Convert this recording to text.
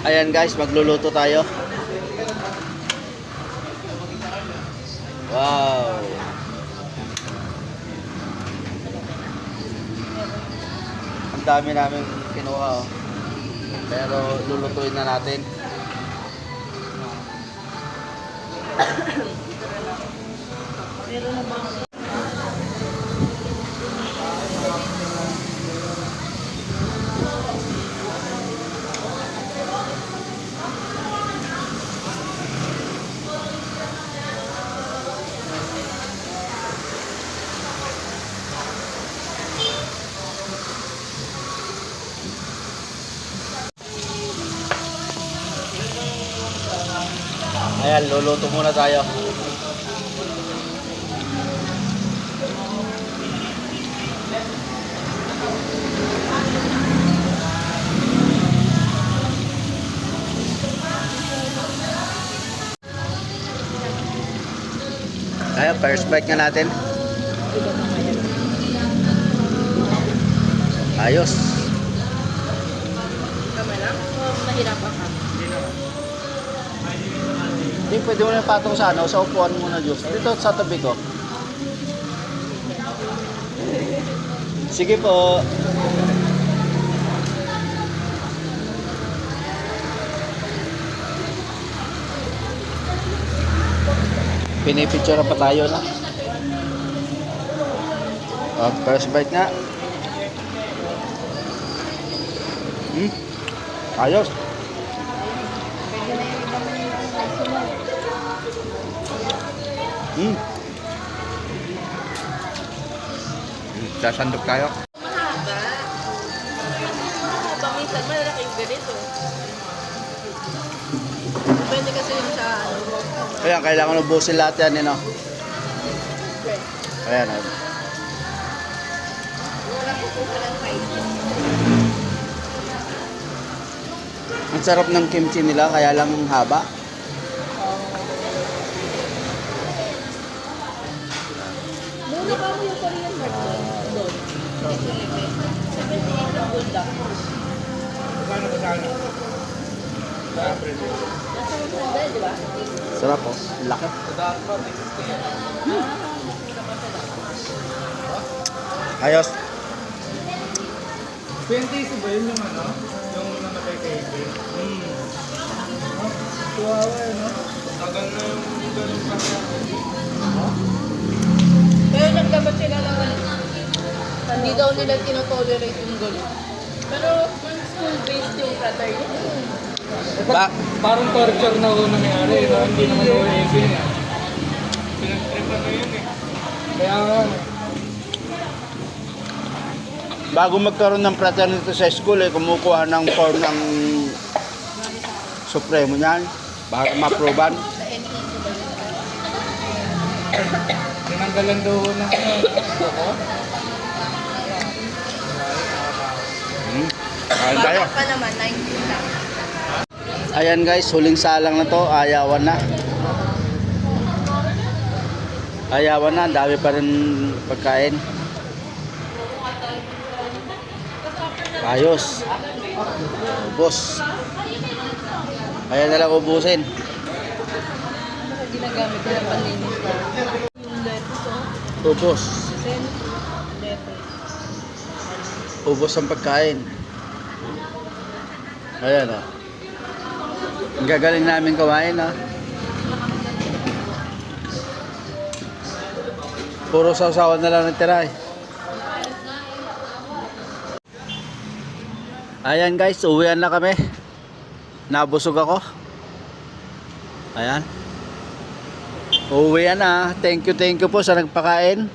Ayan guys, magluluto tayo. Wow. Ang dami namin kinuha oh. Pero lulutuin na natin. Ayan, luluto muna tayo. Ayan, first bite nga natin. Ayos. Tama lang? O nahirapan ka? Hindi, pwede mo na patong sa ano, sa upuan muna, Diyos. Dito sa tabi ko. Sige po. Pinipicture pa tayo na. First bite nga. Ayos. Sasandok tayo. Mahaba. Paminsan malaki yung ganito. Depende kasi yung sa ano. Ayan, kailangan ubusin lahat yan, no? Okay. Ayan, oh. Wala po po palang fight. Ang sarap ng kimchi nila, kaya lang haba. Muna pa mo yung Korean market doon. 78 ang buldak. Magkano ba sana? Nasa 100, di ba? Sarap, oh. Laki. Ayos. 20 ba yun yung ano? Yung namatay kay Kay? Tuwawa eh, no? Tagal na yung ganun pa niya. Pero nagdabat sila lang hindi daw nila tinotolerate yung gulo. Pero kung school-based yung fraternity. Ba? Parang torture na ho nangyari, no? Hindi naman ho eh. Pinag-tripan na yun eh. Kaya nga. Bago magkaroon ng fraternity sa school, eh, kumukuha ng form ng Supremo niyan. Bago ma-approvean. Sa NEC ba yun? Tinanggalan daw ho ng ako. Kain tayo. Bakit pa naman, 19 lang. Ayan guys, huling salang na to. Ayawan na. Ayawan na. Ang dami pa rin pagkain. Ayos. Ubos. Kaya na lang ubusin. Ano ginagamit nila panlinis na? Yung lettuce, oh. Ubos. Then, lettuce. Ubos ang pagkain. Ayan o. Ang gagaling namin kumain o. Puro sausawan na lang natira eh. Ayan guys, uwian na kami. Nabusog ako. Ayan. Uwian na. Thank you po sa nagpakain.